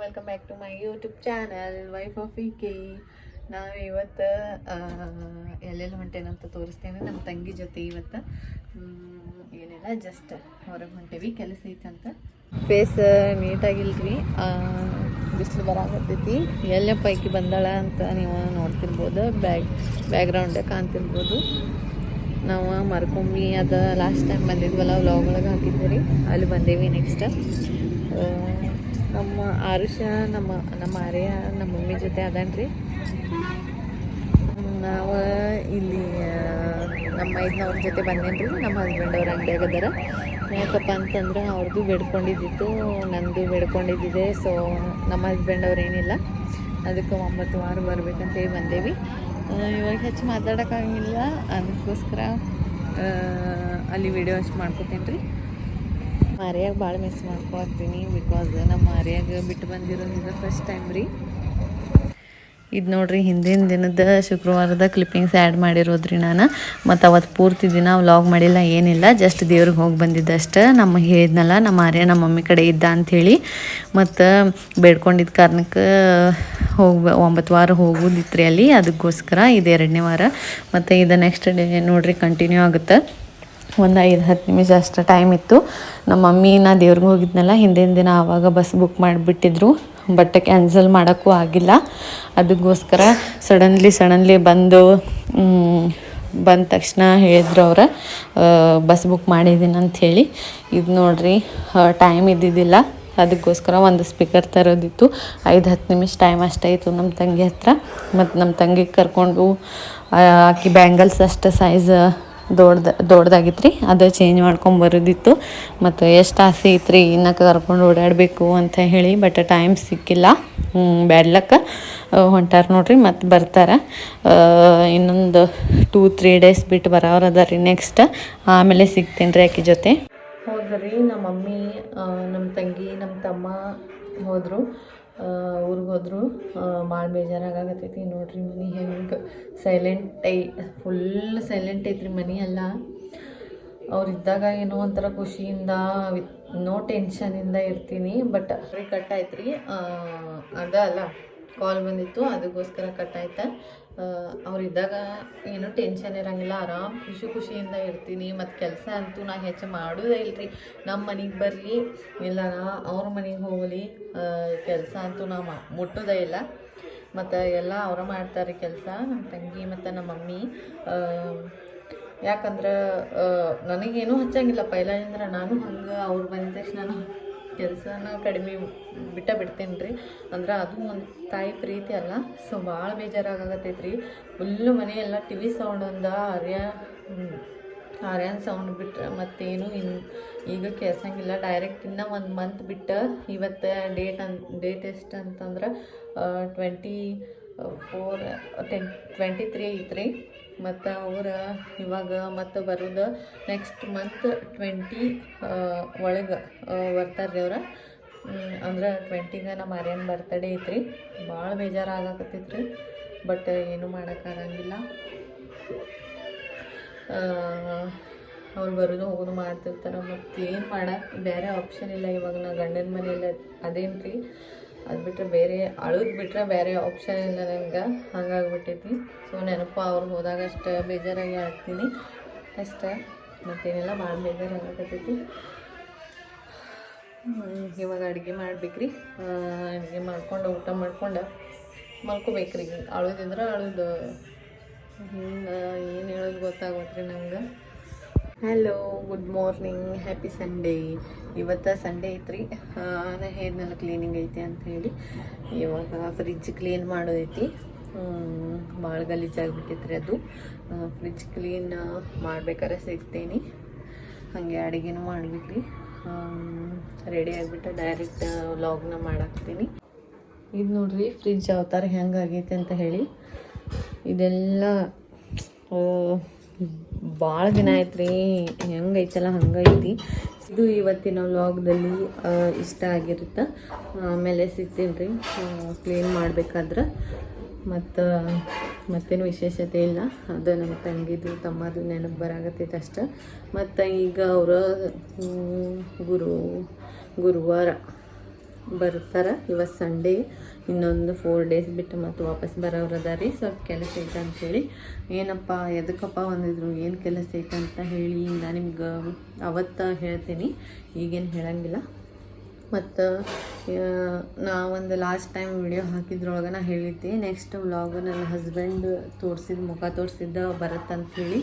Welcome back to my YouTube channel wife of ಇಕೆ. ನಾವು ಇವತ್ತು ಎಲ್ಲೆಲ್ಲಿ ಹೊಂಟೇನಂತ ತೋರಿಸ್ತೇನೆ. ನಮ್ಮ ತಂಗಿ ಜೊತೆ ಇವತ್ತು ಏನಿಲ್ಲ, ಜಸ್ಟ್ ಹೊರಗೆ ಹೊಂಟೇವಿ, ಕೆಲಸ ಐತಂತ. ಫೇಸ್ ನೀಟಾಗಿಲ್ರಿ, ಬಿಸಿಲು ಬರಾಕತ್ತೈತಿ. ಎಲ್ಲ ಪೈಕಿ ಬಂದಾಳ ಅಂತ ನೀವು ನೋಡ್ತಿರ್ಬೋದು, ಬ್ಯಾಕ್ಗ್ರೌಂಡೇ ಕಾಣ್ತಿರ್ಬೋದು. ನಾವು ಮರ್ಕೊಂಬಿ ಅದು ಲಾಸ್ಟ್ ಟೈಮ್ ಬಂದಿದ್ವಲ್ಲ, ವ್ಲಾಗ್ ಒಳಗೆ ಹಾಕಿದ್ವಿ ರೀ, ಅಲ್ಲಿ ಬಂದೇವಿ. ನೆಕ್ಸ್ಟ್ ನಮ್ಮ ಆರುಷ ನಮ್ಮ ಆರ್ಯ ನಮ್ಮ ಮಮ್ಮಿ ಜೊತೆ ಅದನ್ರಿ. ನಾವು ಇಲ್ಲಿ ನಮ್ಮ ಮೈದ್ನವ್ರ ಜೊತೆ ಬಂದೇನ್ರಿ. ನಮ್ಮ ಹಸ್ಬೆಂಡ್ ಅವ್ರ ಅಂಗಡಿಯಾಗ ಅದಾರ. ಯಾಕಪ್ಪ ಅಂತಂದ್ರೆ ಅವ್ರದ್ದು ಬೇಡ್ಕೊಂಡಿದ್ದಿತ್ತು, ನಂದು ಬೇಡ್ಕೊಂಡಿದ್ದಿದೆ. ಸೊ ನಮ್ಮ ಹಸ್ಬೆಂಡ್ ಅವ್ರು ಏನಿಲ್ಲ, ಅದಕ್ಕೆ 9 ವಾರ ಬರ್ಬೇಕಂತೇಳಿ ಬಂದೇವಿ. ಇವಾಗ ಹೆಚ್ಚು ಮಾತಾಡೋಕ್ಕಾಗಿಲ್ಲ, ಅದಕ್ಕೋಸ್ಕರ ಅಲ್ಲಿ ವಿಡಿಯೋ ಅಷ್ಟು ಮಾಡ್ಕೊತೇನೆ ರೀ. ಮಾರ್ಯಾಗ ಭಾಳ ಮಿಸ್ ಮಾಡ್ಕೊಳ್ತೀನಿ, ಬಿಕಾಸ್ ನಮ್ಮ ಮಾರ್ಯಾಗ ಬಿಟ್ಟು ಬಂದಿರೋದು ಫಸ್ಟ್ ಟೈಮ್ ರೀ. ಇದು ನೋಡ್ರಿ, ಹಿಂದಿನ ದಿನದ ಶುಕ್ರವಾರದ ಕ್ಲಿಪ್ಪಿಂಗ್ಸ್ ಆ್ಯಡ್ ಮಾಡಿರೋದ್ರಿ ನಾನು. ಮತ್ತು ಅವತ್ತು ಪೂರ್ತಿ ದಿನ ವ್ಲಾಗ್ ಮಾಡಿಲ್ಲ, ಏನಿಲ್ಲ, ಜಸ್ಟ್ ದೇವ್ರಿಗೆ ಹೋಗಿ ಬಂದಿದ್ದಷ್ಟೇ. ನಮ್ಮ ಹೇಳಿದ್ನಲ್ಲ, ನಮ್ಮ ಆರ್ಯ ನಮ್ಮ ಮಮ್ಮಿ ಕಡೆ ಇದ್ದ ಅಂಥೇಳಿ, ಮತ್ತು ಬೇಡ್ಕೊಂಡಿದ್ದ ಕಾರಣಕ್ಕೆ 9 ವಾರ ಹೋಗೋದಿತ್ತು ರೀ ಅಲ್ಲಿ. ಅದಕ್ಕೋಸ್ಕರ ಇದು 2ನೇ ವಾರ. ಮತ್ತು ಇದು ನೆಕ್ಸ್ಟ್ ಡೇ ನೋಡ್ರಿ ಕಂಟಿನ್ಯೂ ಆಗುತ್ತೆ. ಒಂದು 5-10 ನಿಮಿಷ ಅಷ್ಟು ಟೈಮ್ ಇತ್ತು. ನಮ್ಮ ಮಮ್ಮಿ ನಾ ದೇವ್ರಿಗೆ ಹೋಗಿದ್ನಲ್ಲ ಹಿಂದಿನ ದಿನ, ಆವಾಗ ಬಸ್ ಬುಕ್ ಮಾಡಿಬಿಟ್ಟಿದ್ರು, ಬಟ್ ಕ್ಯಾನ್ಸಲ್ ಮಾಡೋಕ್ಕೂ ಆಗಿಲ್ಲ. ಅದಕ್ಕೋಸ್ಕರ ಸಡನ್ಲಿ ಬಂದ ತಕ್ಷಣ ಹೇಳಿದ್ರು ಅವ್ರು, ಬಸ್ ಬುಕ್ ಮಾಡಿದ್ದೀನಿ ಅಂಥೇಳಿ. ಇದು ನೋಡ್ರಿ, ಟೈಮ್ ಇದ್ದಿದ್ದಿಲ್ಲ, ಅದಕ್ಕೋಸ್ಕರ ಒಂದು ಸ್ಪೀಕರ್ ತರೋದಿತ್ತು. 5-10 ನಿಮಿಷ ಟೈಮ್ ಅಷ್ಟೇ ಇತ್ತು ನಮ್ಮ ತಂಗಿ ಹತ್ರ. ಮತ್ತು ನಮ್ಮ ತಂಗಿಗೆ ಕರ್ಕೊಂಡು ಆಕಿ ಬ್ಯಾಂಗಲ್ಸ್ ಅಷ್ಟು ಸೈಜ್ ದೊಡ್ಡದಾಗಿತ್ತು ರೀ, ಅದು ಚೇಂಜ್ ಮಾಡ್ಕೊಂಬರೋದಿತ್ತು. ಮತ್ತು ಎಷ್ಟು ಆಸೆ ಐತ್ರಿ ರೀ ಇನ್ನು ಕರ್ಕೊಂಡು ಓಡಾಡಬೇಕು ಅಂತ ಹೇಳಿ, ಬಟ್ ಟೈಮ್ ಸಿಕ್ಕಿಲ್ಲ. Bad luck. ಹೊಂಟಾರ ನೋಡ್ರಿ, ಮತ್ತು ಬರ್ತಾರೆ. ಇನ್ನೊಂದು 2-3 ಡೇಸ್ ಬಿಟ್ಟು ಬರೋರು ಅದ ರೀ ನೆಕ್ಸ್ಟ್. ಆಮೇಲೆ ಸಿಗ್ತೀನಿ ರೀ ಆಕೆ ಜೊತೆ. ಹೌದ್ರಿ, ನಮ್ಮ ಮಮ್ಮಿ, ನಮ್ಮ ತಂಗಿ, ನಮ್ಮ ತಮ್ಮ ಹೋದರು, ಊರಿಗೆ ಹೋದರು. ಭಾಳ ಬೇಜಾರಾಗತ್ತೈತಿ ನೋಡ್ರಿ. ಮನೆ ಹೆಂಗೆ ಫುಲ್ ಸೈಲೆಂಟ್ ಐತ್ರಿ ಮನೆ ಎಲ್ಲ. ಅವ್ರಿದ್ದಾಗ ಏನೋ ಒಂಥರ ಖುಷಿಯಿಂದ, ನೋ ಟೆನ್ಷನಿಂದ ಇರ್ತೀನಿ. ಬಟ್ ಕಟ್ ಆಯ್ತು ರೀ, ಅಲ್ಲ ಕಾಲ್ ಬಂದಿತ್ತು, ಅದಕ್ಕೋಸ್ಕರ ಕಟ್ ಆಯ್ತು. ಅವ್ರಿದ್ದಾಗ ಏನೋ ಟೆನ್ಷನ್ ಇರೋಂಗಿಲ್ಲ, ಆರಾಮ್ ಖುಷಿಯಿಂದ ಇರ್ತೀನಿ. ಮತ್ತು ಕೆಲಸ ಅಂತೂ ನಾ ಹೆಚ್ಚು ಮಾಡೋದೇ ಇಲ್ಲ ರೀ. ನಮ್ಮ ಮನೆಗೆ ಬರಲಿ ಇಲ್ಲ ಅವ್ರ ಮನೆಗೆ ಹೋಗಲಿ, ಕೆಲಸ ಅಂತೂ ನಾ ಮುಟ್ಟೋದೇ ಇಲ್ಲ. ಮತ್ತು ಎಲ್ಲ ಅವರ ಮಾಡ್ತಾರೆ ಕೆಲಸ, ನಮ್ಮ ತಂಗಿ ಮತ್ತು ನಮ್ಮ ಮಮ್ಮಿ. ಯಾಕಂದ್ರೆ ನನಗೇನೂ ಹಚ್ಚಂಗಿಲ್ಲ ಪೈಲಾದಿಂದ. ನಾನು ಹಂಗೆ ಅವ್ರು ಬಂದ ತಕ್ಷಣ ನಾನು ಕೆಲಸನ ಕಡಿಮೆ ಬಿಡ್ತೇನೆ ರೀ. ಅಂದ್ರೆ ಅದು ಒಂದು ತಾಯಿ ಪ್ರೀತಿ ಅಲ್ಲ. ಸೊ ಭಾಳ ಬೇಜಾರಾಗತ್ತೈತೆ ರೀ. ಫುಲ್ಲು ಮನೆಯೆಲ್ಲ TV ಸೌಂಡ್ ಒಂದು ಆರ್ಯನ್ ಸೌಂಡ್ ಬಿಟ್ಟರೆ ಮತ್ತೇನು ಈಗ ಕೇಳ್ಸಂಗಿಲ್ಲ. ಡೈರೆಕ್ಟ್ ಇನ್ನೂ 1 ಮಂತ್ ಬಿಟ್ಟು, ಇವತ್ತು ಡೇಟ್ ಎಷ್ಟು ಅಂತಂದ್ರೆ 23 ಐತ್ರಿ. ಮತ್ತು ಅವ್ರು ಇವಾಗ ಮತ್ತು ಬರೋದು ನೆಕ್ಸ್ಟ್ ಮಂತ್ 20 ಒಳಗೆ ಬರ್ತಾರೆ ರೀ ಅವ್ರು. ಅಂದ್ರೆ 20ಗೆ ನಮ್ಮ ಆರ್ಯನ್ ಬರ್ತಡೇ ಐತ್ರಿ. ಭಾಳ ಬೇಜಾರಾಗತ್ತೈತೆ ರೀ, ಬಟ್ ಏನೂ ಮಾಡೋಕ್ಕಾಗಂಗಿಲ್ಲ. ಅವ್ರು ಬರೋದು ಹೋಗೋದು ಮಾಡ್ತಿರ್ತಾರೆ. ಮತ್ತು ಏನು ಮಾಡೋಕ್ಕೆ ಬೇರೆ ಆಪ್ಷನ್ ಇಲ್ಲ. ಇವಾಗ ನಾ ಗಂಡನ ಮನೆಯಲ್ಲ ಅದೇನು ರೀ, ಅದು ಬಿಟ್ಟರೆ ಬೇರೆ ಅಳೋದು ಬಿಟ್ಟರೆ ಬೇರೆ ಆಪ್ಷನ್ ಇಲ್ಲ ನನಗೆ. ಹಂಗಾಗ್ಬಿಟ್ಟೈತಿ. ಸೊ ನೆನಪು ಅವ್ರು ಹೋದಾಗ ಅಷ್ಟು ಬೇಜಾರಾಗಿ ಅಳ್ತೀನಿ ಅಷ್ಟೇ, ಮತ್ತೇನೆಲ್ಲ ಭಾಳ ಬೇಜಾರಾಗತ್ತೈತಿ. ಇವಾಗ ಅಡುಗೆ ಮಾಡ್ಬೇಕ್ರಿ. ಅಡುಗೆ ಮಾಡ್ಕೊಂಡು ಊಟ ಮಾಡ್ಕೊಂಡು ಮಲ್ಕೋಬೇಕ್ರಿ. ಅಳೋದಿದ್ರೆ ಅಳೋದು, ಏನು ಹೇಳೋದು ಗೊತ್ತಾಗತ್ರಿ ನಂಗೆ. Hello, good morning, happy Sunday. ಇವತ್ತು ಸಂಡೇ ಐತ್ರಿ. ಅದೇ ಹೇಳಿದ್ನೆಲ್ಲ ಕ್ಲೀನಿಂಗ್ ಐತಿ ಅಂಥೇಳಿ. ಇವಾಗ ಫ್ರಿಜ್ ಕ್ಲೀನ್ ಮಾಡೋದೈತಿ. ಭಾಳ ಗಲೀಜಾಗಿಬಿಟ್ಟೈತ್ರಿ ಅದು. ಫ್ರಿಜ್ ಕ್ಲೀನ್ ಮಾಡ್ಬೇಕಾದ್ರೆ ಸಿಗ್ತೀನಿ. ಹಾಗೆ ಅಡುಗೆನೂ ಮಾಡ್ಬೇಕ್ರಿ. ರೆಡಿ ಆಗಿಬಿಟ್ಟು ಡೈರೆಕ್ಟ್ ವ್ಲಾಗ್ನ ಮಾಡಾಕ್ತೀನಿ. ಇದು ನೋಡ್ರಿ, ಫ್ರಿಜ್ ಅವತಾರ ಹೆಂಗೆ ಆಗೈತೆ ಅಂತ ಹೇಳಿ. ಇದೆಲ್ಲ ಭಾಳ ದಿನ ಆಯ್ತು ರೀ, ಹೆಂಗೈತಲ್ಲ ಹಂಗೈತಿ. ಇದು ಇವತ್ತಿನ ವ್ಲಾಗ್ದಲ್ಲಿ ಇಷ್ಟ ಆಗಿರುತ್ತೆ. ಆಮೇಲೆ ಸಿಗ್ತೀನಿ ರೀ ಕ್ಲೀನ್ ಮಾಡಬೇಕಾದ್ರೆ. ಮತ್ತೇನು ವಿಶೇಷತೆ ಇಲ್ಲ. ಅದು ನಮ್ಮ ತಂಗಿದು ತಮ್ಮದು ನೆನಪು ಬರಾಕತ್ತೈತೆ ಅಷ್ಟೆ. ಮತ್ತು ಈಗ ಅವರು ಗುರುವಾರ ಬರ್ತಾರೆ. ಇವತ್ತು ಸಂಡೇ, ಇನ್ನೊಂದು 4 ಡೇಸ್ ಬಿಟ್ಟು ಮತ್ತೆ ವಾಪಸ್ ಬರೋರು ಅದಾರಿ. ಸ್ವಲ್ಪ ಕೆಲಸ ಐತೆ ಅಂಥೇಳಿ. ಏನಪ್ಪ ಎದಕ್ಕಪ್ಪ ಒಂದಿದ್ರು ಏನು ಕೆಲಸ ಐತೆ ಅಂತ ಹೇಳಿ ನಾನು ನಿಮ್ಗೆ ಅವತ್ತು ಹೇಳ್ತೀನಿ, ಈಗೇನು ಹೇಳಂಗಿಲ್ಲ. ಮತ್ತು ಒಂದು ಲಾಸ್ಟ್ ಟೈಮ್ ವಿಡಿಯೋ ಹಾಕಿದ್ರೊಳಗೆ ನಾ ಹೇಳಿದ್ದೆ ನೆಕ್ಸ್ಟ್ ವ್ಲಾಗು ನನ್ನ ಹಸ್ಬೆಂಡ್ ಮುಖ ತೋರಿಸಿದ್ದ ಬರುತ್ತಂಥೇಳಿ.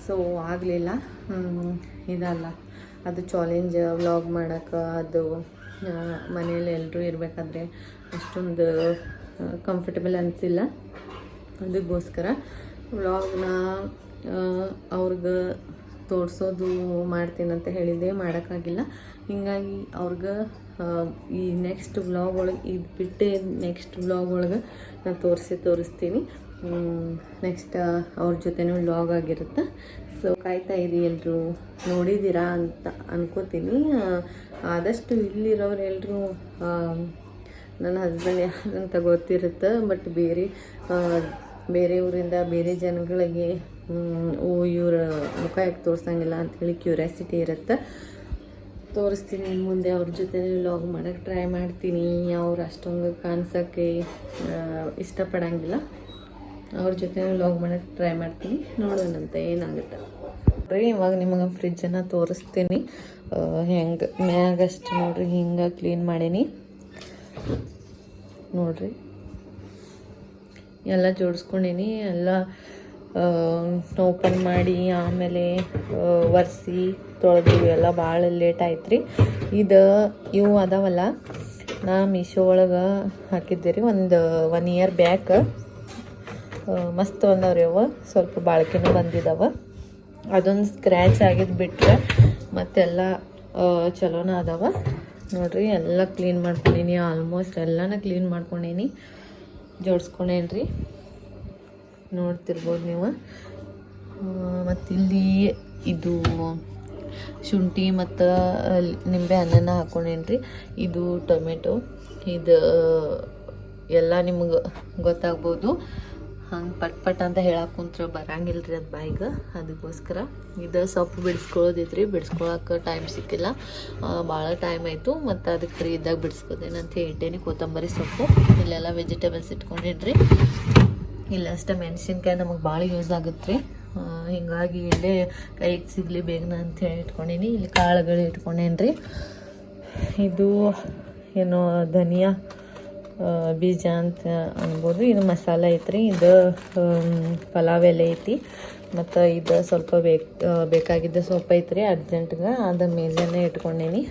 ಸೊ ಆಗಲಿಲ್ಲ. ಇದಲ್ಲ, ಅದು ಚಾಲೆಂಜ್ ವ್ಲಾಗ್ ಮಾಡೋಕ್ಕೆ, ಅದು ಮನೇಲಿ ಎಲ್ಲರೂ ಇರಬೇಕಾದ್ರೆ ಅಷ್ಟೊಂದು ಕಂಫರ್ಟಬಲ್ ಅನಿಸಿಲ್ಲ. ಅದಕ್ಕೋಸ್ಕರ ವ್ಲಾಗ್ನ ಅವ್ರಿಗೆ ತೋರಿಸೋದು ಮಾಡ್ತೀನಂತ ಹೇಳಿದ್ದೆ, ಮಾಡೋಕ್ಕಾಗಿಲ್ಲ. ಹೀಗಾಗಿ ಅವ್ರಿಗೆ ಈ ನೆಕ್ಸ್ಟ್ ವ್ಲಾಗ್ ಒಳಗೆ ಇದು ಬಿಟ್ಟೆ ನೆಕ್ಸ್ಟ್ ವ್ಲಾಗ್ ಒಳಗೆ ನಾನು ತೋರಿಸ್ತೀನಿ. ನೆಕ್ಸ್ಟ್ ಅವ್ರ ಜೊತೆನೂ ವ್ಲಾಗ್ ಆಗಿರುತ್ತೆ. ಸೊ ಕಾಯ್ತಾ ಇರಿ ಎಲ್ಲರೂ. ನೋಡಿದ್ದೀರಾ ಅಂತ ಅನ್ಕೋತೀನಿ. ಆದಷ್ಟು ಇಲ್ಲಿರೋರು ಎಲ್ಲರೂ ನನ್ನ ಹಸ್ಬೆಂಡ್ ಯಾರಂತ ಗೊತ್ತಿರುತ್ತೆ. ಬಟ್ ಬೇರೆ ಊರಿಂದ ಬೇರೆ ಜನಗಳಿಗೆ ಇವ್ರ ಮುಖ ಯಾಕೆ ತೋರಿಸಂಗಿಲ್ಲ ಅಂಥೇಳಿ ಕ್ಯೂರಿಯಾಸಿಟಿ ಇರುತ್ತೆ. ತೋರಿಸ್ತೀನಿ ಮುಂದೆ. ಅವ್ರ ಜೊತೆ ವ್ಲಾಗ್ ಮಾಡೋಕ್ಕೆ ಟ್ರೈ ಮಾಡ್ತೀನಿ. ಅವ್ರು ಅಷ್ಟೊಂದು ಕಾಣಿಸೋಕ್ಕೆ ಇಷ್ಟಪಡೋಂಗಿಲ್ಲ. ಅವ್ರ ಜೊತೆ ವ್ಲಾಗ್ ಮಾಡೋಕ್ಕೆ ಟ್ರೈ ಮಾಡ್ತೀನಿ. ನೋಡೋಣಂತ ಏನಾಗುತ್ತೆ. ಇವಾಗ ನಿಮಗೆ ಫ್ರಿಜ್ಜನ್ನು ತೋರಿಸ್ತೀನಿ. ಹೆಂಗೆ ಮ್ಯಾಗಷ್ಟು ನೋಡ್ರಿ, ಹಿಂಗೆ ಕ್ಲೀನ್ ಮಾಡೀನಿ ನೋಡ್ರಿ. ಎಲ್ಲ ಜೋಡಿಸ್ಕೊಂಡೀನಿ. ಎಲ್ಲ ಓಪನ್ ಮಾಡಿ ಆಮೇಲೆ ಒರೆಸಿ ತೊಳೆದು ಎಲ್ಲ ಭಾಳ ಲೇಟ್ ಆಯ್ತು ರೀ. ಇವು ಅದಾವಲ್ಲ, ನಾ ಮೀಶೋ ಒಳಗೆ ಹಾಕಿದ್ದೆ ರೀ ಒಂದು 1 ಇಯರ್ ಬ್ಯಾಕ್. ಮಸ್ತ್ ಬಂದವ್ರಿ ಅವ. ಸ್ವಲ್ಪ ಬಾಳ್ಕೆನೂ ಬಂದಿದ್ದಾವೆ. ಅದೊಂದು ಸ್ಕ್ರ್ಯಾಚ್ ಆಗಿದ್ದು ಬಿಟ್ಟರೆ ಮತ್ತೆಲ್ಲ ಚಲೋನ ಅದಾವ ನೋಡ್ರಿ. ಎಲ್ಲ ಕ್ಲೀನ್ ಮಾಡ್ಕೊಂಡೀನಿ. ಆಲ್ಮೋಸ್ಟ್ ಎಲ್ಲನ ಕ್ಲೀನ್ ಮಾಡ್ಕೊಂಡೀನಿ, ಜೋಡಿಸ್ಕೊಂಡೇನ್ರಿ. ನೋಡ್ತಿರ್ಬೋದು ನೀವು. ಮತ್ತಿಲ್ಲಿ ಇದು ಶುಂಠಿ ಮತ್ತು ನಿಂಬೆ ಹಣ್ಣನ್ನು ಹಾಕ್ಕೊಂಡೇನ್ರಿ. ಇದು ಟೊಮೆಟೊ. ಇದು ಎಲ್ಲ ನಿಮ್ಗೆ ಗೊತ್ತಾಗ್ಬೋದು. ಹಂಗೆ ಪಟ್ ಅಂತ ಹೇಳಕ್ಕೆ ಕುಂತ್ರೆ ಬರಂಗಿಲ್ಲ ರೀ ಅದು ಬಾಯಿಗೆ. ಅದಕ್ಕೋಸ್ಕರ ಇದು ಸೊಪ್ಪು ಬಿಡಿಸ್ಕೊಳ್ಳೋದಿದ್ರಿ. ಬಿಡಿಸ್ಕೊಳಕ್ಕೆ ಟೈಮ್ ಸಿಕ್ಕಿಲ್ಲ, ಭಾಳ ಟೈಮ್ ಆಯಿತು. ಮತ್ತು ಅದಕ್ಕೆ ಫ್ರೀ ಇದ್ದಾಗ ಬಿಡಿಸ್ಕೋದೇನಂತ ಇಟ್ಟೇನಿ. ಕೊತ್ತಂಬರಿ ಸೊಪ್ಪು, ಇಲ್ಲೆಲ್ಲ ವೆಜಿಟೇಬಲ್ಸ್ ಇಟ್ಕೊಂಡಿನ್ರಿ. ಇಲ್ಲಷ್ಟೇ ಮೆಣಸಿನ್ಕಾಯಿ ನಮಗೆ ಭಾಳ ಯೂಸ್ ಆಗುತ್ತೆ ರೀ. ಹೀಗಾಗಿ ಇಲ್ಲೇ ಕೈಗೆ ಸಿಗಲಿ ಬೇಗನ ಅಂಥೇಳಿ ಇಟ್ಕೊಂಡೀನಿ. ಇಲ್ಲಿ ಕಾಳುಗಳು ಇಟ್ಕೊಂಡೇನ್ರಿ. ಇದು ಏನೋ ಧನಿಯಾ ಬೀಜ ಅಂತ ಅನ್ಬೋದು. ಇದು ಮಸಾಲೆ ಐತ್ರಿ. ಇದು ಪಲಾವ್ ಎಲೆ ಐತಿ. ಮತ್ತು ಇದು ಸ್ವಲ್ಪ ಬೇಕಾಗಿದ್ದ ಸೊಪ್ಪು ಐತ್ರಿ ಅರ್ಜೆಂಟ್ಗೆ. ಅದ ಮೇಲೆನೇ ಇಟ್ಕೊಂಡೇನಿ.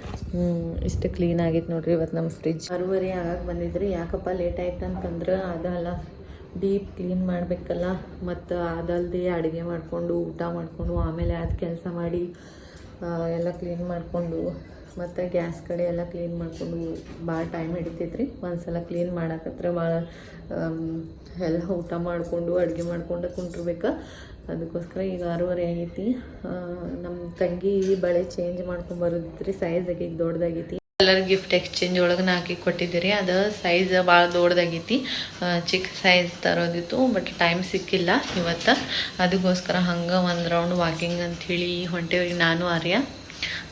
ಇಷ್ಟು ಕ್ಲೀನ್ ಆಗಿತ್ತು ನೋಡ್ರಿ ಇವತ್ತು ನಮ್ಮ ಫ್ರಿಜ್. 6:30 ಆಗಾಗ ಬಂದಿದ್ರಿ. ಯಾಕಪ್ಪ ಲೇಟ್ ಆಯ್ತು ಅಂತಂದ್ರೆ ಅದಲ್ಲ, ಡೀಪ್ ಕ್ಲೀನ್ ಮಾಡಬೇಕಲ್ಲ. ಮತ್ತು ಅದಲ್ಲದೆ ಅಡುಗೆ ಮಾಡಿಕೊಂಡು ಊಟ ಮಾಡಿಕೊಂಡು ಆಮೇಲೆ ಅದು ಕೆಲಸ ಮಾಡಿ ಎಲ್ಲ ಕ್ಲೀನ್ ಮಾಡಿಕೊಂಡು ಮತ್ತು ಗ್ಯಾಸ್ ಕಡೆ ಎಲ್ಲ ಕ್ಲೀನ್ ಮಾಡಿಕೊಂಡು ಭಾಳ ಟೈಮ್ ಹಿಡಿತೈತ್ರಿ. ಒಂದ್ಸಲ ಕ್ಲೀನ್ ಮಾಡಕತ್ರ ಭಾಳ ಎಲ್ಲ ಊಟ ಮಾಡಿಕೊಂಡು ಅಡುಗೆ ಮಾಡ್ಕೊಂಡು ಕುಂಟಿರ್ಬೇಕು. ಅದಕ್ಕೋಸ್ಕರ ಈಗ 6:30 ಆಗೈತಿ. ನಮ್ಮ ತಂಗಿ ಬಳೆ ಚೇಂಜ್ ಮಾಡ್ಕೊಂಬರೋದಿತ್ತು ರೀ. ಸೈಜ್ ಈಗ ದೊಡ್ಡದಾಗೈತಿ. ಕಲರ್ ಗಿಫ್ಟ್ ಎಕ್ಸ್ಚೇಂಜ್ ಒಳಗೆ ಹಾಕಿ ಕೊಟ್ಟಿದ್ದೀರಿ. ಅದು ಸೈಜ್ ಭಾಳ ದೊಡ್ಡದಾಗೈತಿ. ಚಿಕ್ಕ ಸೈಜ್ ತರೋದಿತ್ತು, ಬಟ್ ಟೈಮ್ ಸಿಕ್ಕಿಲ್ಲ ಇವತ್ತು. ಅದಕ್ಕೋಸ್ಕರ ಹಂಗೆ ಒಂದು ರೌಂಡ್ ವಾಕಿಂಗ್ ಅಂಥೇಳಿ ಹೊಂಟೇವ್ರಿ. ನಾನು ಆರ್ಯ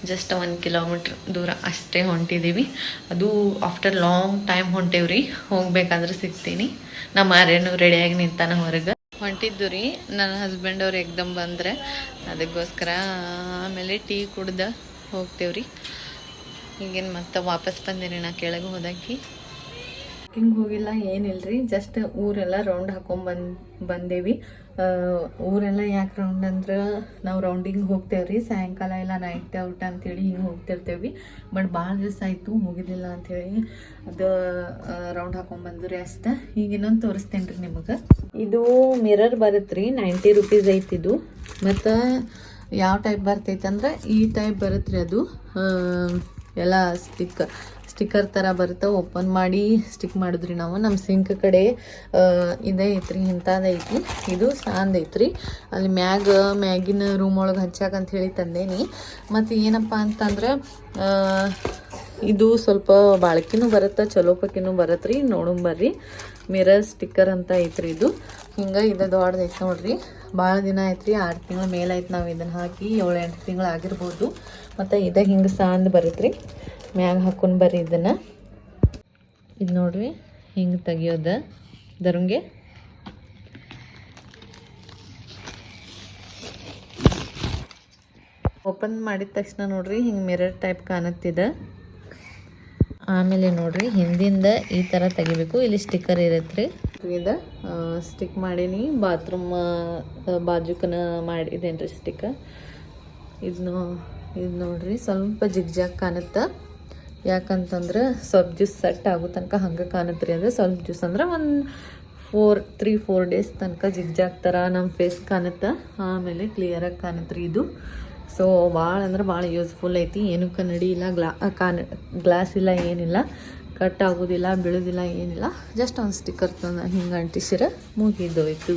ಜಸ್ಟ್ 1 ಕಿಲೋಮೀಟ್ರ್ ದೂರ ಅಷ್ಟೇ ಹೊಂಟಿದ್ದೀವಿ. ಅದು ಆಫ್ಟರ್ ಲಾಂಗ್ ಟೈಮ್ ಹೊಂಟೇವ್ರಿ. ಹೋಗ್ಬೇಕಾದ್ರೆ ಸಿಗ್ತೀನಿ. ನಮ್ಮ ಆರ್ಯನು ರೆಡಿಯಾಗಿ ನಿಂತಾನ ಹೊರಗೆ. ಹೊಂಟಿದ್ದು ರೀ. ನನ್ನ ಹಸ್ಬೆಂಡ್ ಅವ್ರು ಎಕ್ದಮ್ ಬಂದರೆ ಅದಕ್ಕೋಸ್ಕರ ಆಮೇಲೆ ಟೀ ಕುಡ್ದು ಹೋಗ್ತೇವ್ರಿ. ಈಗೇನು ಮತ್ತೆ ವಾಪಸ್ ಬಂದಿರಿ. ನಾ ಕೆಳಗೆ ಹೋದಾಕಿ ಹಿಂಗೆ ಹೋಗಿಲ್ಲ, ಏನಿಲ್ಲರಿ. ಜಸ್ಟ್ ಊರೆಲ್ಲ ರೌಂಡ್ ಬಂದೇವಿ. ಊರೆಲ್ಲ ಯಾಕೆ ರೌಂಡ್ ಅಂದ್ರೆ ನಾವು ರೌಂಡಿಂಗ್ ಹೋಗ್ತೇವ್ರಿ. ಸಾಯಂಕಾಲ ಎಲ್ಲ ನೈಟ್ ಔಟ್ ಅಂಥೇಳಿ ಹಿಂಗೆ ಹೋಗ್ತಿರ್ತೇವೆ. ಬಟ್ ಭಾಳ ದಿವಸ ಆಯಿತು ಹೋಗಿದ್ದಿಲ್ಲ ಅಂಥೇಳಿ ಅದು ರೌಂಡ್ ಹಾಕೊಂಡ್ಬಂದ್ರಿ ಅಷ್ಟೇ. ಈಗ ಇನ್ನೊಂದು ತೋರಿಸ್ತೇನೆ ರೀ ನಿಮಗೆ. ಇದು ಮಿರರ್ ಬರುತ್ತೆ ರೀ. 90 ರೂಪೀಸ್ ಐತಿದು. ಮತ್ತು ಯಾವ ಟೈಪ್ ಬರ್ತೈತೆ ಅಂದ್ರೆ ಈ ಟೈಪ್ ಬರುತ್ತೆ ರೀ. ಅದು ಎಲ್ಲ ಸ್ಟಿಕ್ಕರ್ ಥರ ಬರುತ್ತೆ. ಓಪನ್ ಮಾಡಿ ಸ್ಟಿಕ್ ಮಾಡಿದ್ರಿ ನಾವು. ನಮ್ಮ ಸಿಂಕ್ ಕಡೆ ಇದೇ ಐತ್ರಿ, ಇಂಥದ್ದೈತಿ. ಇದು ಸಾಂದ್ ಐತ್ರಿ. ಅಲ್ಲಿ ಮ್ಯಾಗಿನ ರೂಮ್ ಒಳಗೆ ಹಚ್ಚಾಕಂತ ಹೇಳಿ ತಂದೇನಿ. ಮತ್ತು ಏನಪ್ಪ ಅಂತಂದ್ರೆ ಇದು ಸ್ವಲ್ಪ ಬಾಳ್ಕಿನೂ ಬರುತ್ತೆ, ಚಲೋಪಕ್ಕಿನೂ ಬರುತ್ತೆ ರೀ. ನೋಡಂಬರ್ರಿ. ಮಿರರ್ ಸ್ಟಿಕ್ಕರ್ ಅಂತ ಐತ್ರಿ ಇದು. ಹಿಂಗೆ ಇದು ದೊಡ್ಡದೈತೆ ನೋಡ್ರಿ. ಭಾಳ ದಿನ ಐತ್ರಿ. 6 ತಿಂಗಳ ಮೇಲೆ ಆಯ್ತು ನಾವು ಇದನ್ನು ಹಾಕಿ. 7-8 ತಿಂಗಳು ಆಗಿರ್ಬೋದು. ಮತ್ತು ಹಿಂಗೆ ಸಾಂದ್ ಬರುತ್ತೆ ರೀ. ಮ್ಯಾಗ ಹಾಕೊಂಡು ಬರ್ರಿ ಇದನ್ನು. ಇದು ನೋಡ್ರಿ ಹಿಂಗೆ ತೆಗಿಯೋದ ದರುಂಗೆ. ಓಪನ್ ಮಾಡಿದ ತಕ್ಷಣ ನೋಡ್ರಿ ಹಿಂಗೆ ಮಿರರ್ ಟೈಪ್ ಕಾಣುತ್ತಿದೆ. ಆಮೇಲೆ ನೋಡ್ರಿ ಹಿಂದಿಂದ ಈ ಥರ ತೆಗಿಬೇಕು. ಇಲ್ಲಿ ಸ್ಟಿಕ್ಕರ್ ಇರುತ್ತೆ ರೀ. ಇದು ಸ್ಟಿಕ್ ಮಾಡೀನಿ, ಬಾತ್ರೂಮ್ ಬಾಜುಕನ ಮಾಡಿದೇನ್ರಿ ಸ್ಟಿಕ್ಕರ್. ಇದು ನೋಡ್ರಿ ಸ್ವಲ್ಪ ಜಿಗ್ಜಾಗ್ ಕಾಣುತ್ತೆ. ಯಾಕಂತಂದ್ರೆ ಸ್ವಲ್ಪ ಜ್ಯೂಸ್ ಸೆಟ್ ಆಗೋ ತನಕ ಹಂಗೆ ಕಾಣುತ್ತೆ ರೀ. ಅಂದರೆ ಸ್ವಲ್ಪ ಜ್ಯೂಸ್ ಅಂದ್ರೆ ಒಂದು 3-4 ಡೇಸ್ ತನಕ ಜಿಗ್ಜಾಗ್ ಥರ ನಮ್ಮ ಫೇಸ್ ಕಾಣುತ್ತೆ. ಆಮೇಲೆ ಕ್ಲಿಯರಾಗಿ ಕಾಣುತ್ತೆ ರೀ ಇದು. ಸೊ ಭಾಳ ಅಂದ್ರೆ ಭಾಳ ಯೂಸ್ಫುಲ್ ಐತಿ. ಏನೂ ಕನ್ನಡಿ ಇಲ್ಲ, ಗ್ಲಾಸ್ ಇಲ್ಲ, ಏನಿಲ್ಲ, ಕಟ್ ಆಗೋದಿಲ್ಲ, ಬೀಳೋದಿಲ್ಲ, ಏನಿಲ್ಲ. ಜಸ್ಟ್ ಒಂದು ಸ್ಟಿಕ್ಕರ್ ತಂದು ಹಿಂಗೆ ಅಂಟಿಸಿರ ಮುಗಿದೋಯ್ತು.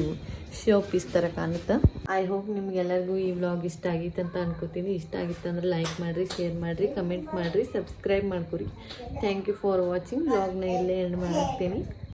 ಶೋ ಪೀಸ್ ಥರ ಕಾಣುತ್ತೆ. ಐ ಹೋಪ್ ನಿಮ್ಗೆಲ್ಲರಿಗೂ ಈ ವ್ಲಾಗ್ ಇಷ್ಟ ಆಗಿತ್ತು ಅಂತ ಅನ್ಕೋತೀನಿ. ಇಷ್ಟ ಆಗಿತ್ತು ಅಂದ್ರೆ ಲೈಕ್ ಮಾಡಿರಿ, ಶೇರ್ ಮಾಡಿರಿ, ಕಮೆಂಟ್ ಮಾಡಿರಿ, ಸಬ್ಸ್ಕ್ರೈಬ್ ಮಾಡ್ಕೊರಿ. Thank you for watching. ವ್ಲಾಗ್ನ ಇಲ್ಲೇ ಎಂಡ್ ಮಾಡ್ತೀನಿ.